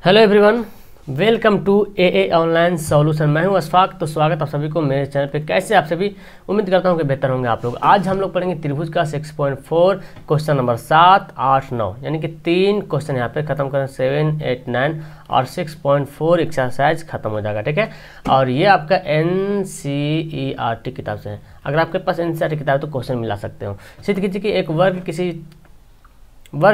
Hello everyone, welcome to a online solution. मैं हूं अशफाक। तो स्वागत आप सभी को मेरे चैनल पे। कैसे आप सभी? उम्मीद करता हूं कि बेहतर होंगे आप लोग। आज हम लोग पढ़ेंगे त्रिभुज का 6.4 क्वेश्चन नंबर 7, 8, 9 यानी कि 3 क्वेश्चन यहाँ पे खत्म करें। 7, 8, 9 और 6.4 एक्सरसाइज खत्म हो जाएगा, ठीक है। और ये आपका NCERT किताब से है। अगर आपके पास NCERT किताब है तो क्वेश्चन मिला सकते हो। सिद्ध कीजिए कि एक वर्ग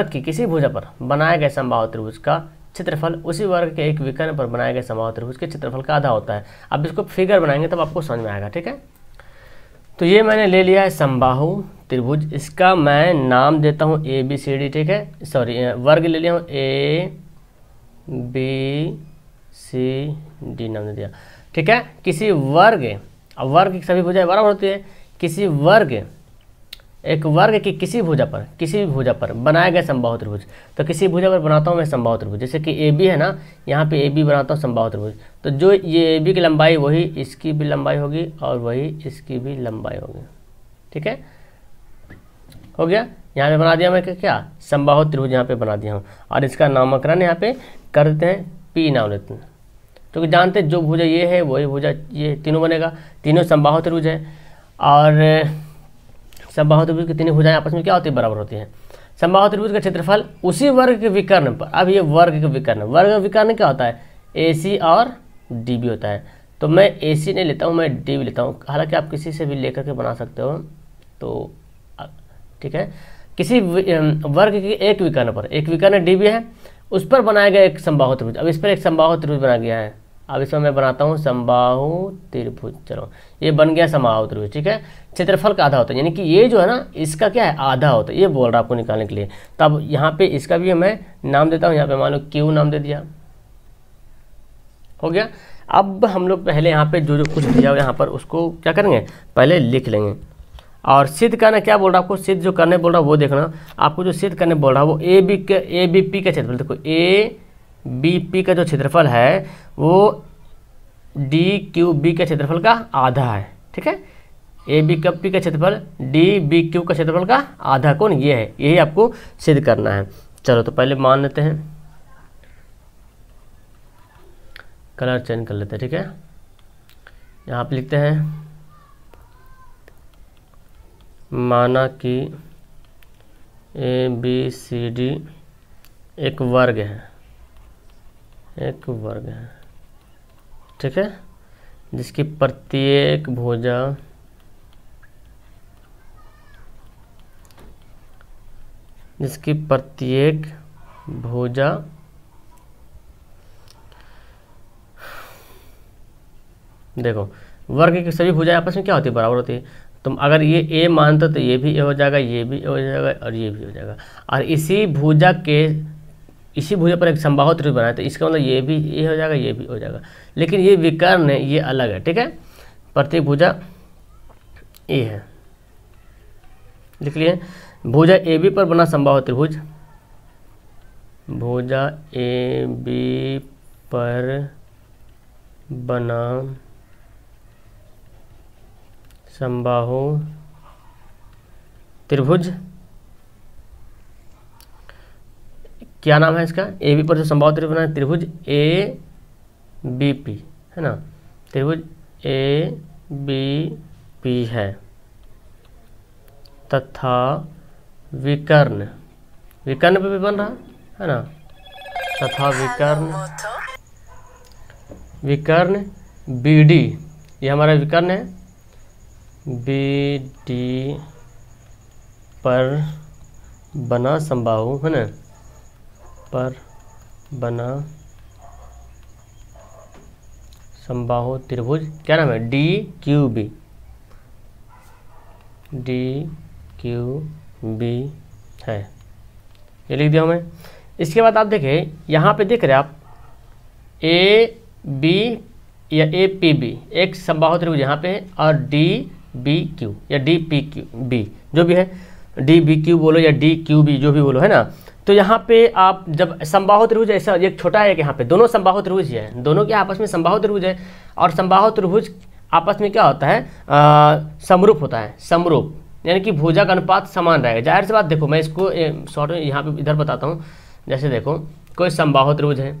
की किसी भुजा पर बनाए गए समबाहु त्रिभुज का क्षेत्रफल उसी वर्ग के एक विकर्ण पर बनाए गए समबाहु त्रिभुज के क्षेत्रफल का आधा होता है। अब इसको फिगर बनाएंगे तब आपको समझ में आएगा, ठीक है। तो ये मैंने ले लिया है समबाहु त्रिभुज। इसका मैं नाम देता हूँ ABCD, ठीक है। सॉरी, वर्ग ले लिया हूँ ABCD नाम दे दिया, ठीक है। किसी वर्ग, अब वर्ग की सभी भुजाएं बराबर होती है। किसी वर्ग, एक वर्ग की किसी भी भुजा पर बनाए गए समबाहु त्रिभुज। तो किसी भुजा पर बनाता हूँ मैं समबाहु त्रिभुज, जैसे कि AB है ना, यहाँ पे AB बनाता हूँ समबाहु त्रिभुज। तो जो ये AB की लंबाई वही इसकी भी लंबाई होगी और वही इसकी भी लंबाई होगी, ठीक है। हो गया, यहाँ पे बना दिया मैं क्या समबाहु त्रिभुज यहाँ पे बना दिया हूँ। और इसका नामकरण यहाँ पे कर देते हैं, P नाम लेते हैं, क्योंकि जानते हैं जो भुजा ये है वही भुजा ये, तीनों बनेगा। तीनों समबाहु त्रिभुज है और समबाहु त्रिभुज की तीनों भुजाएं आपस में क्या होती है, बराबर होती हैं। समबाहु त्रिभुज का क्षेत्रफल उसी वर्ग के विकर्ण पर। अब ये वर्ग के विकर्ण, वर्ग का विकर्ण क्या होता है, AC और DB होता है। तो मैं AC नहीं लेता हूँ, मैं DB लेता हूँ। हालांकि आप किसी से भी लेकर के बना सकते हो, तो ठीक है। किसी वर्ग के एक विकर्ण पर, एक विकर्ण DB है, उस पर बनाया गया एक समबाहु त्रिभुज। अब इस पर एक समबाहु त्रिभुज बना गया है। अब इसमें मैं बनाता हूँ समबाहु त्रिभुज। चलो, ये बन गया समबाहु त्रिभुज, ठीक है। क्षेत्रफल का आधा होता है, यानी कि ये जो है ना, इसका क्या है, आधा होता है। ये बोल रहा है आपको निकालने के लिए। तब यहाँ पे इसका भी मैं नाम देता हूँ। यहाँ पे मान लो Q नाम दे दिया, हो गया। अब हम लोग पहले यहाँ पे जो कुछ दिया हुआ यहाँ पर उसको क्या करेंगे, पहले लिख लेंगे। और सिद्ध करना क्या बोल रहा है आपको, सिद्ध जो करने बोल रहा है वो देखना। आपको जो सिद्ध करने बोल रहा है वो ABP का क्षेत्रफल। देखो ABP का जो क्षेत्रफल है वो DQB के क्षेत्रफल का आधा है, ठीक है। ABP का क्षेत्रफल DBQ का क्षेत्रफल का आधा कौन, ये है। यही आपको सिद्ध करना है। चलो, तो पहले मान लेते हैं, कलर चेंज कर लेते हैं, ठीक है। यहाँ पे लिखते हैं, माना कि ABCD एक वर्ग है, ठीक है, जिसकी प्रत्येक भुजा देखो, वर्ग की सभी भुजाएं आपस में क्या होती है, बराबर होती है। तुम अगर ये A मानते तो ये भी A हो जाएगा, ये भी A हो जाएगा और ये भी हो जाएगा। और इसी भुजा पर एक समबाहु त्रिभुज बनाए तो इसका मतलब ये भी A हो जाएगा, ये भी हो जाएगा। लेकिन ये विकर्ण है, ये अलग है, ठीक है। प्रत्येक भुजा A है, लिख लिए। भुजा AB पर बना समबाहु त्रिभुज, भुजा AB पर बना समबाहु त्रिभुज, क्या नाम है इसका, AB पर जो समबाहु त्रिभुज बना है, त्रिभुज ABP है ना, त्रिभुज ABP है तथा विकर्ण पे भी बन रहा है ना, तथा विकर्ण BD, ये हमारा विकर्ण है, BD पर बना समबाहु है ना, पर बना समबाहु त्रिभुज, क्या नाम है, DQB है। ये लिख दिया मैं। इसके बाद आप देखें, यहाँ पे देख रहे हैं आप AB या APB एक समबाहु त्रिभुज यहाँ पे है, और DBQ या DPQB जो भी है, DBQ बोलो या DQB जो भी बोलो, है ना। तो यहाँ पे आप जब समबाहु त्रिभुज ऐसा एक छोटा है कि यहाँ पे दोनों समबाहु त्रिभुज है, दोनों के आपस में समबाहु त्रिभुज है। और समबाहु त्रिभुज आपस में क्या होता है, समरूप होता है। समरूप यानी कि भुजा का अनुपात समान रहेगा। जाहिर सी बात, देखो मैं इसको शॉर्ट में यहाँ पे इधर बताता हूँ। जैसे देखो, कोई समबाहु त्रिभुज है,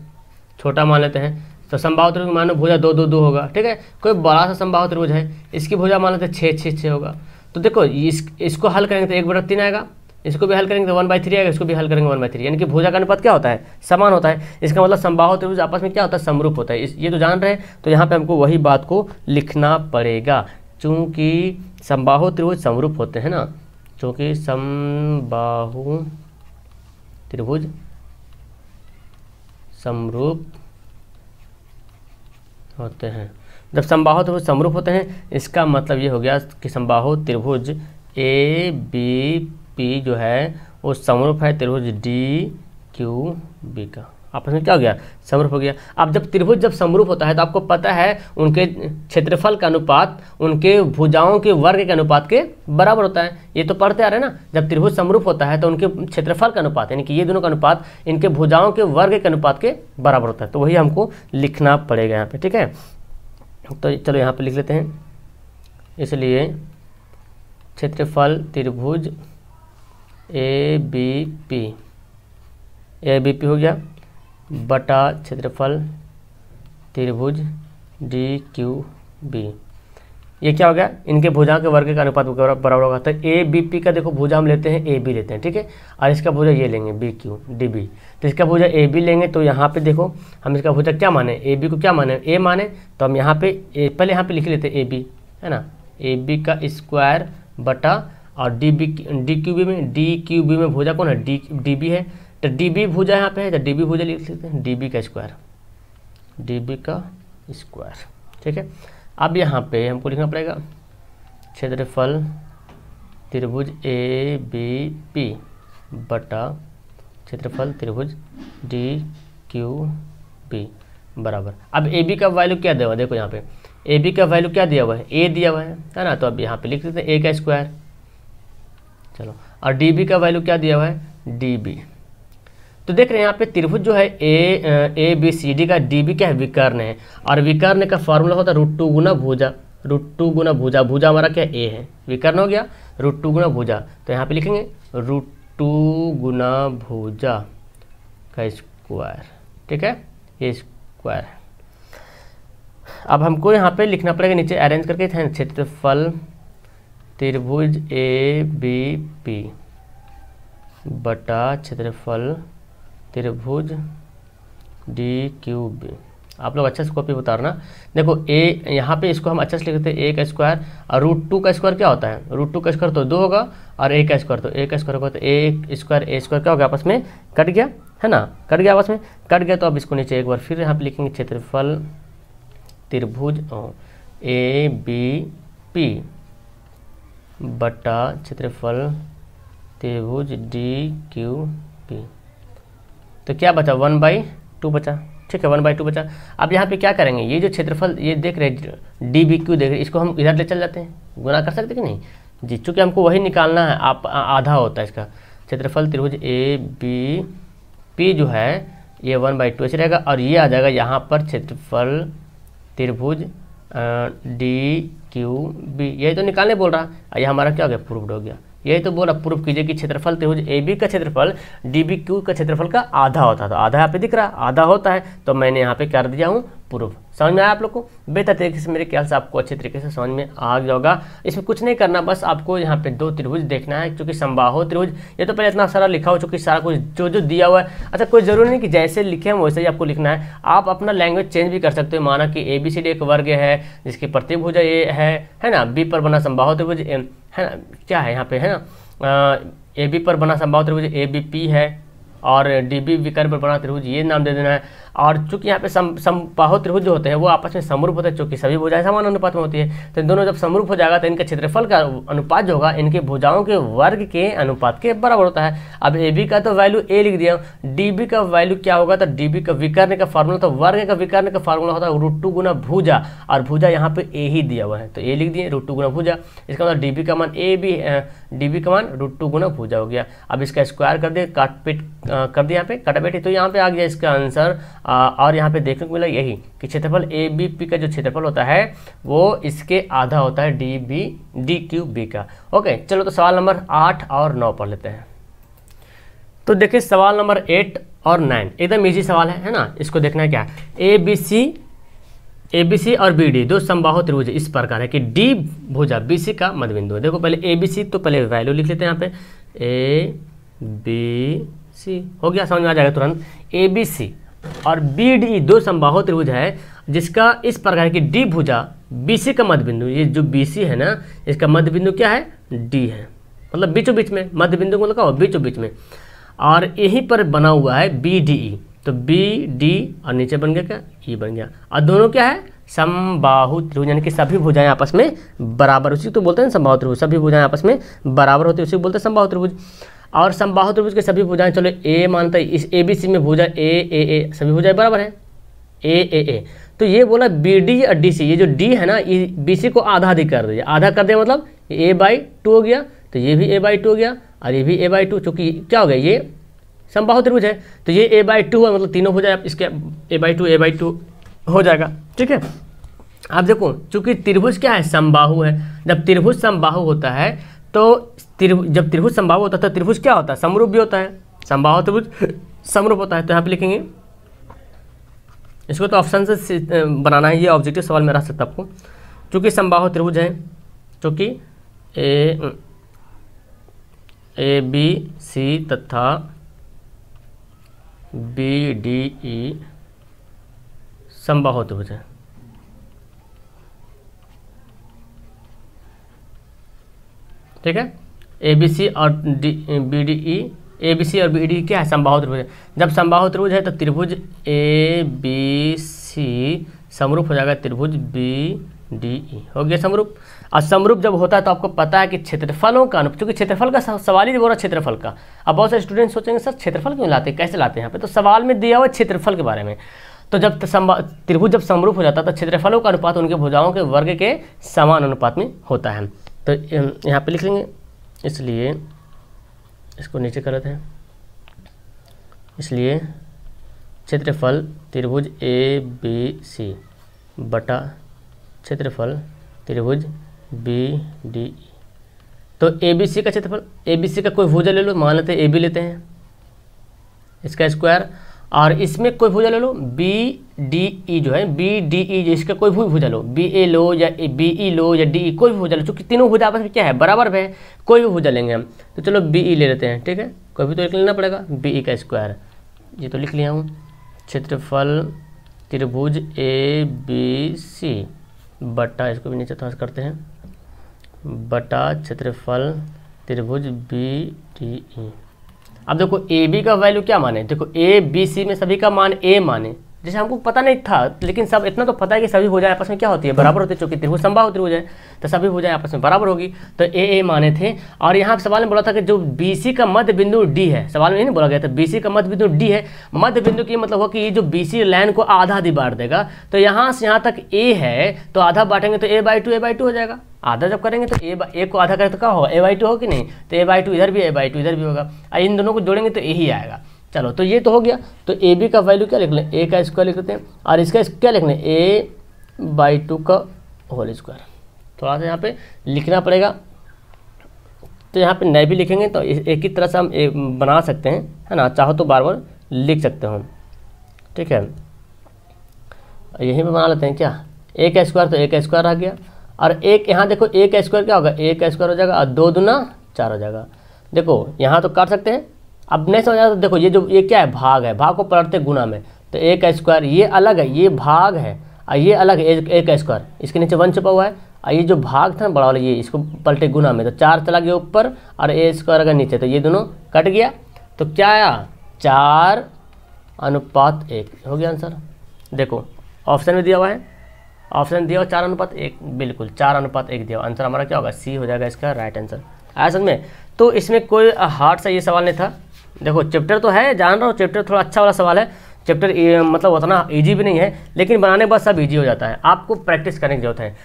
छोटा मान लेते हैं। तो समबाहु त्रिभुज मानो भुजा 2 2 2 होगा, ठीक है। कोई बड़ा सा समबाहु त्रिभुज है, इसकी भुजा मान लेते हैं 6 6 6 होगा। तो देखो इसको हल करेंगे तो 1/3 आएगा, इसको भी हल करेंगे तो 1/3 आएगा, इसको भी हल करेंगे 1/3, यानी कि भुजा का अनुपात क्या होता है, समान होता है। इसका मतलब समबाहु त्रिभुज आपस में क्या होता है, समरूप होता है। ये तो जान रहे हैं, तो यहाँ पे हमको वही बात को लिखना पड़ेगा, चूँकि समबाहु त्रिभुज समरूप होते हैं ना, चूँकि समबाहु त्रिभुज समरूप होते हैं। जब समबाहु त्रिभुज समरूप होते हैं, इसका मतलब ये हो गया कि समबाहु त्रिभुज ए बी पी जो है वो समरूप है त्रिभुज डी क्यू बी का। आपस में क्या हो गया, समरूप हो गया। अब जब त्रिभुज जब समरूप होता है तो आपको पता है उनके क्षेत्रफल का अनुपात उनके भुजाओं के वर्ग के अनुपात के बराबर होता है। ये तो पढ़ते आ रहे हैं ना, जब त्रिभुज समरूप होता है तो उनके क्षेत्रफल का अनुपात यानी कि ये दोनों का अनुपात इनके भुजाओं के वर्ग के अनुपात के बराबर होता है। तो वही हमको लिखना पड़ेगा यहाँ पे, ठीक है। तो चलो यहाँ पे लिख लेते हैं। इसलिए क्षेत्रफल त्रिभुज ए बी पी हो गया बटा क्षेत्रफल त्रिभुज डी क्यू बी, ये क्या हो गया, इनके भुजा के वर्ग का अनुपात बराबर होगा। तो ए बी पी का देखो भुजा हम लेते हैं ए बी लेते हैं, ठीक है, और इसका भुजा ये लेंगे बी क्यू डी बी। तो इसका भुजा ए बी लेंगे तो यहाँ पे देखो हम इसका भुजा क्या माने, ए बी को क्या माने, ए माने, तो हम यहाँ पे पहले यहाँ पे लिख लेते हैं ए बी, है ना, ए बी का स्क्वायर बटा और डी क्यू बी में भुजा कौन है, डी बी है, तो डी बी भुजा यहाँ पे है, तो डी बी भुजा लिख लेते हैं, डी बी का स्क्वायर, ठीक है। अब यहाँ पे हमको लिखना पड़ेगा क्षेत्रफल त्रिभुज ए बी पी बटा क्षेत्रफल त्रिभुज डी क्यू बी बराबर। अब ए बी का वैल्यू क्या दिया हुआ है, देखो यहाँ पे ए बी का वैल्यू क्या दिया हुआ है, ए दिया हुआ है ना, तो अब यहाँ पे लिख देते हैं ए का स्क्वायर, चलो, और डी बी का वैल्यू क्या दिया हुआ है, डी बी। तो देख रहे हैं यहाँ पे त्रिभुज जो है ए बी सी डी का डी बी क्या है, विकर्ण है, और विकर्ण का फॉर्मूला होता है √2 गुना भुजा, √2 गुना भुजा, भुजा हमारा क्या ए है, विकर्ण हो गया, √2 गुना भुजा, तो यहाँ पे लिखेंगे √2 गुना भुजा का स्क्वायर, ठीक है, ये स्क्वायर है। अब हमको यहाँ पे लिखना पड़ेगा नीचे अरेंज करके, क्षेत्रफल त्रिभुज ए बी पी बटा क्षेत्रफल त्रिभुज डी क्यू बी। आप लोग अच्छे से कॉपी उतारना। देखो ए यहाँ पे इसको हम अच्छे से लिखते हैं ए का स्क्वायर, और √2 का स्क्वायर क्या होता है, √2 का स्क्वायर तो 2 होगा, और ए का स्क्वायर तो ए का स्क्वायर होगा, तो ए स्क्वायर क्या होगा, आपस में कट गया, है ना, कट गया, आपस में कट गया। तो अब इसको नीचे एक बार फिर यहाँ पे लिखेंगे क्षेत्रफल त्रिभुज ए बी पी बटा क्षेत्रफल त्रिभुज डी क्यू बी। तो क्या बचा, 1/2 बचा, ठीक है, 1/2 बचा। अब यहाँ पे क्या करेंगे, ये जो क्षेत्रफल ये देख रहे डी बी क्यू देख रहे, इसको हम इधर ले चल जाते हैं, गुना कर सकते कि नहीं जी, चूँकि हमको वही निकालना है, आप आधा होता है इसका। क्षेत्रफल त्रिभुज ए बी पी जो है ये 1/2 ऐसे रहेगा, और ये आ जाएगा यहाँ पर क्षेत्रफल त्रिभुज डी क्यू बी, यही तो निकालने बोल रहा, ये हमारा क्या हो गया, प्रूव्ड हो गया। यही तो बोला, प्रूफ कीजिए कि क्षेत्रफल त्रिभुज ए बी का क्षेत्रफल डी बी क्यू का क्षेत्रफल का आधा होता है, तो आधा यहाँ पे दिख रहा, आधा होता है, तो मैंने यहाँ पे कर दिया हूँ प्रूफ। समझ में आया आप लोग को, बेहतर तरीके से, मेरे ख्याल से आपको अच्छे तरीके से समझ में आ जाएगा। इसमें कुछ नहीं करना, बस आपको यहाँ पे 2 त्रिभुज देखना है, क्योंकि समबाहु त्रिभुज ये तो पहले इतना सारा लिखा हो चुकी, सारा कुछ जो दिया हुआ है। अच्छा, कोई जरूरी नहीं कि जैसे लिखे हैं वैसे ही आपको लिखना है, आप अपना लैंग्वेज चेंज भी कर सकते हो। माना कि ए बी सी डी एक वर्ग है जिसकी प्रतिभुजा ये है ना, बी पर बना समबाहु त्रिभुज है ना, क्या है यहाँ पे, है ना, ए बी पर बना समबाहु त्रिभुज ए बी पी है, और डी बी विकर्ण पर बना त्रिभुज ये नाम दे देना है। और चूंकि यहाँ पे समबाहु त्रिभुज जो होते हैं वो आपस में समरूप होते हैं, चूंकि सभी भुजाएं समान अनुपात में होती है, तो दोनों जब समरूप हो जाएगा तो इनके क्षेत्रफल का अनुपात जो होगा इनके भुजाओं के वर्ग के अनुपात के बराबर होता है। अब ए बी का तो वैल्यू ए लिख दिया, डी बी का वैल्यू क्या होगा, तो डी बी का विकर्ण का फार्मूला, तो वर्ग का विकर्ण का फार्मूला होता है √2 गुना भुजा, और भुजा यहाँ पे ए ही दिया हुआ है, तो ए लिख दिए √2 गुना भुजा। इसका मतलब डी बी का मान डी बी का मान √2 गुना भुजा हो गया। अब इसका स्क्वायर कर दिए, काट पीट कर दिया यहाँ पे कटाबेटी, तो यहाँ पे आ गया इसका आंसर। और यहाँ पे देखने को मिला यही कि क्षेत्रफल ए बी पी का जो क्षेत्रफल होता है वो इसके आधा होता है डी क्यू बी का। ओके, चलो तो सवाल नंबर 8 और 9 पढ़ लेते हैं। तो देखिए सवाल नंबर 8 और 9, एकदम इजी सवाल है ना। इसको देखना है क्या, ए बी सी और बी डी दो समबाहु त्रिभुज इस प्रकार है कि डी भुजा बी सी का मध्य बिंदु है। देखो पहले ए बी सी, तो पहले वैल्यू लिख लेते हैं यहाँ पे, ए बी सी हो गया, समझ में आ जाएगा तुरंत। ए बी सी और बी डी दो समबाहु त्रिभुज है जिसका इस प्रकार की डी भुजा बी सी का मध्य बिंदु, ये जो बी सी है ना इसका मध्य बिंदु क्या है, डी है, मतलब बीचों बीच में, मध्य बिंदु को लगाओ बीचों बीच में, और यहीं पर बना हुआ है बी डी ई, तो बी डी और नीचे बन गया क्या, ई बन गया, और दोनों क्या है, समबाहु त्रिभुज, यानी कि सभी भुजाएं आपस में बराबर, उसी तो बोलते हैं समबाहु त्रिभुज, सभी भुजाएं आपस में बराबर होती है, उसी को बोलते हैं समबाहु त्रिभुज। और समबाहु त्रिभुज के सभी भुजाएं, चलो ए मानते हैं, इस ए बी सी में भुजा ए सभी भुजाएं बराबर है, ए, तो ये बोला बी डी और डी सी, ये जो डी है ना ये बी सी को आधा अधिक कर दिया, आधा कर दिया मतलब a/2 हो गया, तो ये भी a/2 हो गया और ये भी a/2, चूँकि क्या हो गया ये समबाहु त्रिभुज है, तो ये a/2 है, मतलब तीनों भुजाएं इसके a/2 हो जाएगा, ठीक है। आप देखो चूंकि त्रिभुज क्या है, समबाहु है, जब त्रिभुज समबाहु होता है तो जब त्रिभुज समबाहु होता है तो त्रिभुज क्या होता है, समरूप भी होता है, समबाहु त्रिभुज समरूप होता है। तो यहाँ पे लिखेंगे, इसको तो ऑप्शन से बनाना है, ये ऑब्जेक्टिव सवाल में रह सकता है आपको, चूँकि समबाहु त्रिभुज है, चूँकि ए बी सी तथा बी डी ई समबाहु त्रिभुज है, ठीक है। ए बी सी और B D E, A B C और बी डी क्या है, समबाहु त्रिभुज है। जब समबाहु त्रिभुज है तो त्रिभुज ए बी सी समरूप हो जाएगा त्रिभुज बी डी ई, हो गया समरूप। और समरूप जब होता है तो आपको पता है कि क्षेत्रफलों का अनुपात, क्योंकि क्षेत्रफल का सवाल ही बोल रहा क्षेत्रफल का। अब बहुत सारे स्टूडेंट सोचेंगे सर क्षेत्रफल क्यों लाते हैं, कैसे लाते हैं यहाँ पे, तो सवाल में दिया हुआ क्षेत्रफल के बारे में। तो जब त्रिभुज जब समरूप हो जाता है तो क्षेत्रफलों का अनुपात उनके भुजाओं के वर्ग के समान अनुपात में होता है। तो यहाँ पे लिख लेंगे, इसलिए इसको नीचे कर देते हैं, इसलिए क्षेत्रफल त्रिभुज ए बी सी बटा क्षेत्रफल त्रिभुज बी डी ई। तो ए बी सी का क्षेत्रफल, ए बी सी का कोई भुजा ले लो, मान लेते हैं ए बी लेते हैं, इसका स्क्वायर, और इसमें कोई भुजा ले लो बी डी ई जो है, बी डी ई इसका कोई भी भुजा लो, बी ए लो या बी ई लो या डी ई, कोई भी भुजा लो, चूँकि तीनों भुजा आपस में क्या है, बराबर है, कोई भी भुजा लेंगे हम। तो चलो बी ई ले लेते हैं, ठीक है, कोई भी तो एक लेना पड़ेगा, बी ई का स्क्वायर, ये तो लिख लिया हूँ, क्षेत्रफल त्रिभुज ए बी सी बटा, इसको भी नीचे थोड़ा करते हैं, बटा क्षेत्रफल त्रिभुज बी डी ई। अब देखो ए बी का वैल्यू क्या माने, देखो ए बी सी में सभी का मान ए माने, जैसे हमको पता नहीं था, लेकिन सब इतना तो पता है कि सभी भुजाएं आपस में क्या होती है, बराबर होती है, चूंकि त्रिभुज समबाहु त्रिभुज है तो सभी भुजाएं आपस में बराबर होगी, तो ए माने थे। और यहाँ सवाल में बोला था कि जो बी सी का मध्य बिंदु डी है, सवाल में नहीं बोला गया था बी सी का मध्य बिंदु डी है, मध्य बिंदु की मतलब हो कि ये जो बी सी लाइन को आधा आधी बांट देगा, तो यहाँ से यहाँ तक ए है तो आधा बांटेंगे तो a/2 हो जाएगा, आधा जब करेंगे तो ए को आधा करें तो क्या होगा, a/2 हो कि नहीं, तो a/2 इधर भी a/2 इधर भी होगा, इन दोनों को जोड़ेंगे तो यही आएगा। चलो तो ये तो हो गया, तो ए बी का वैल्यू क्या लिख लें, ए का स्क्वायर लिख लेते हैं, और इसका क्या लिख लें, a/2 का होल स्क्वायर, थोड़ा सा यहाँ पे लिखना पड़ेगा, तो यहाँ पे नए भी लिखेंगे तो एक ही तरह से हम बना सकते हैं, है ना, चाहो तो बार बार लिख सकते हो, ठीक है। यहीं पे बना लेते हैं क्या, ए का स्क्वायर, तो ए का स्क्वायर आ गया, और एक यहाँ देखो ए का स्क्वायर क्या होगा, ए का स्क्वायर हो जाएगा और 2 दूना 4 हो जाएगा। देखो यहाँ तो काट सकते हैं, अब नहीं समझ आया तो देखो ये क्या है, भाग है, भाग को पलटते गुना में, तो ए का स्क्वायर ये अलग है, ये भाग है, और ये अलग है ए का स्क्वायर, इसके नीचे 1 छुपा हुआ है, और ये जो भाग था ना बड़ा वाला, ये इसको पलटे गुना में, तो 4 चला गया ऊपर और ए स्क्वायर अगर नीचे, तो ये दोनों कट गया, तो क्या आया 4:1 हो गया आंसर। देखो ऑप्शन में दिया हुआ है, ऑप्शन दिया हुआ 4:1, बिल्कुल 4:1 दिया, आंसर हमारा क्या होगा, सी हो जाएगा इसका राइट आंसर। आया समझ में, तो इसमें कोई हार्ड सा ये सवाल नहीं था। देखो चैप्टर तो है, जान रहा हूँ चैप्टर थोड़ा अच्छा वाला सवाल है, चैप्टर मतलब उतना इजी भी नहीं है, लेकिन बनाने के बाद सब इजी हो जाता है, आपको प्रैक्टिस करने की जरूरत है।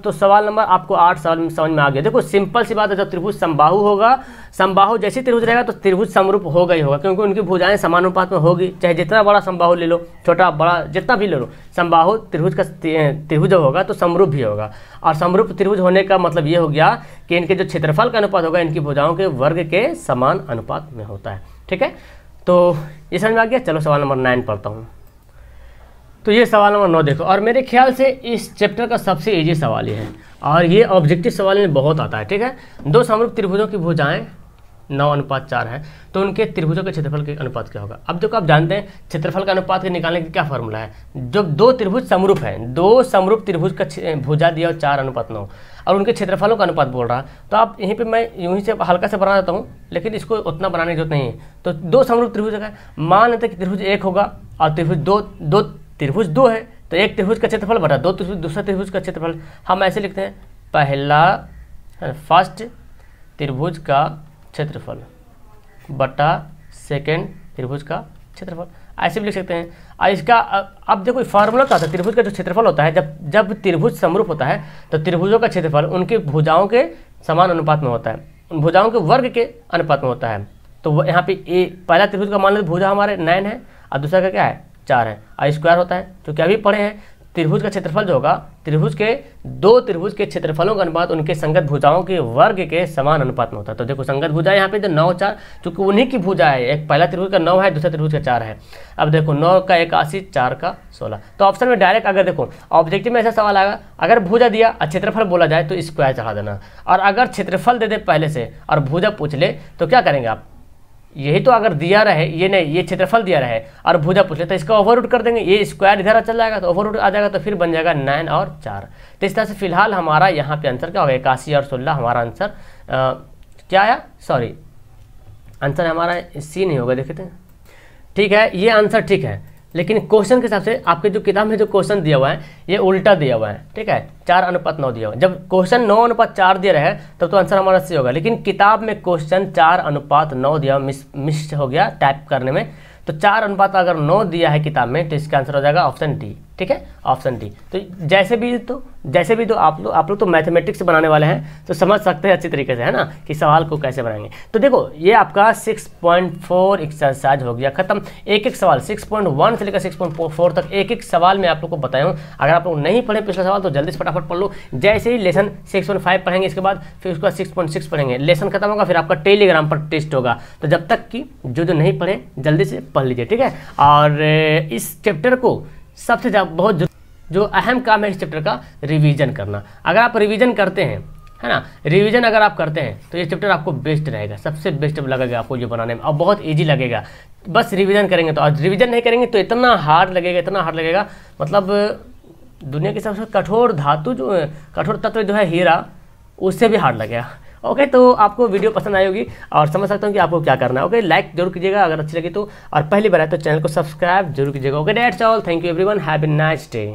तो सवाल नंबर आपको 8 सवाल में समझ में आ गया। देखो सिंपल सी बात है, जब त्रिभुज समबाहु होगा, समबाहु जैसे त्रिभुज रहेगा तो त्रिभुज समरूप होगा ही होगा, क्योंकि उनकी भुजाएं समानुपात में होगी, चाहे जितना बड़ा समबाहु ले लो, छोटा बड़ा जितना भी ले लो, समबाहु त्रिभुज का त्रिभुज होगा तो समरूप भी होगा। और समरूप त्रिभुज होने का मतलब ये हो गया कि इनके जो क्षेत्रफल का अनुपात होगा इनकी भुजाओं के वर्ग के समान अनुपात में होता है, ठीक है। तो ये समझ में आ गया। चलो सवाल नंबर 9 पढ़ता हूँ। तो ये सवाल नंबर 9 देखो, और मेरे ख्याल से इस चैप्टर का सबसे इजी सवाल ये है, और ये ऑब्जेक्टिव सवाल में बहुत आता है, ठीक है। दो समरूप त्रिभुजों की भुजाएं 9:4 है, तो उनके त्रिभुजों के क्षेत्रफल के अनुपात क्या होगा। अब देखो आप जानते हैं क्षेत्रफल का अनुपात के निकालने का क्या फॉर्मूला है। जब दो त्रिभुज समरूप है, दो समरूप त्रिभुज का भुजा दिया 4:9 और उनके क्षेत्रफलों का अनुपात बोल रहा, तो आप यहीं पे मैं यूं ही से हल्का से बना देता हूँ, लेकिन इसको उतना बनाने की जरूरत नहीं है। तो दो समरूप त्रिभुज है, मान लेते कि त्रिभुज 1 होगा और त्रिभुज दो है, तो एक त्रिभुज का क्षेत्रफल बटा दो दूसरा त्रिभुज का क्षेत्रफल। हम ऐसे लिखते हैं, पहला फर्स्ट त्रिभुज का क्षेत्रफल बटा सेकेंड त्रिभुज का क्षेत्रफल, ऐसे भी लिख सकते हैं। और इसका अब देखो फार्मूला क्या होता है, त्रिभुज का जो क्षेत्रफल होता है, जब त्रिभुज समरूप होता है तो त्रिभुजों का क्षेत्रफल उनकी भुजाओं के समान अनुपात में होता है, उन भुजाओं के वर्ग के अनुपात में होता है। तो यहाँ पे पहला त्रिभुज का मान लेते भुजा हमारे 9 है और दूसरा का क्या है 4 है, और स्क्वायर होता है। तो क्या भी पढ़े हैं, त्रिभुज का क्षेत्रफल जो होगा दो त्रिभुज के क्षेत्रफलों का अनुपात उनके संगत भुजाओं के वर्ग के समान अनुपात में होता है। तो देखो संगत भुजा यहाँ पे जो 9, 4, चूंकि उन्हीं की भुजा है, एक पहला त्रिभुज का 9 है, दूसरा त्रिभुज का 4 है। अब देखो 9 का 81, 4 का 16। तो ऑप्शन में डायरेक्ट अगर देखो ऑब्जेक्टिव में ऐसा सवाल आएगा, अगर भुजा दिया और क्षेत्रफल बोला जाए तो स्क्वायर चढ़ा देना, और अगर क्षेत्रफल दे दे पहले से और भुजा पूछ ले तो क्या करेंगे आप, यही तो अगर दिया रहे, ये नहीं ये क्षेत्रफल दिया रहे और भुजा पूछ ले तो इसका ओवररूट कर देंगे, ये स्क्वायर इधर चल जाएगा तो ओवररूट आ जाएगा, तो फिर बन जाएगा 9 और 4। तो इस तरह से फिलहाल हमारा यहाँ पे आंसर क्या होगा, 81 और 16 हमारा आंसर क्या आया, सॉरी आंसर हमारा सी नहीं होगा, देखते हैं। ठीक है, ये आंसर ठीक है, लेकिन क्वेश्चन के हिसाब से आपके जो किताब में जो क्वेश्चन दिया हुआ है ये उल्टा दिया हुआ है, ठीक है। 4:9 दिया हुआ है, जब क्वेश्चन 9:4 दिया रहे तब तो आंसर हमारा सी होगा, लेकिन किताब में क्वेश्चन 4:9 दिया, मिस हो गया टाइप करने में। तो 4:9 दिया है किताब में, तो इसका आंसर हो जाएगा ऑप्शन डी, ठीक है, ऑप्शन डी। तो जैसे भी तो आप लोग तो मैथमेटिक्स बनाने वाले हैं तो समझ सकते हैं अच्छी तरीके से, है ना, कि सवाल को कैसे बनाएंगे। तो देखो ये आपका 6.4 एक्सरसाइज हो गया खत्म। एक एक सवाल 6.1 से लेकर 6.4 तक एक एक सवाल मैं आप लोग को बताया हूँ। अगर आप लोग नहीं पढ़े पिछला सवाल तो जल्दी से फटाफट पढ़ लो। जैसे ही लेसन 6.5 पढ़ेंगे इसके बाद फिर उसके बाद 6.6 पढ़ेंगे, लेसन खत्म होगा, फिर आपका टेलीग्राम पर टेस्ट होगा। तो जब तक कि जो नहीं पढ़े जल्दी से पढ़ लीजिए, ठीक है। और इस चैप्टर को सबसे ज़्यादा बहुत जो अहम काम है इस चैप्टर का रिवीजन करना। अगर आप रिवीजन करते हैं, है ना, रिवीजन अगर आप करते हैं तो ये चैप्टर आपको बेस्ट रहेगा, सबसे बेस्ट लगेगा आपको ये बनाने में, और बहुत इजी लगेगा। बस रिवीजन करेंगे तो, और रिवीजन नहीं करेंगे तो इतना हार्ड लगेगा, मतलब दुनिया की सबसे कठोर कठोर तत्व जो है हीरा, उससे भी हार्ड लगेगा। ओके, तो आपको वीडियो पसंद आई होगी और समझ सकता हूँ कि आपको क्या करना है। ओके, लाइक जरूर कीजिएगा अगर अच्छी लगी तो, और पहली बार है तो चैनल को सब्सक्राइब जरूर कीजिएगा। Okay, that's all, thank you everyone, have a nice day.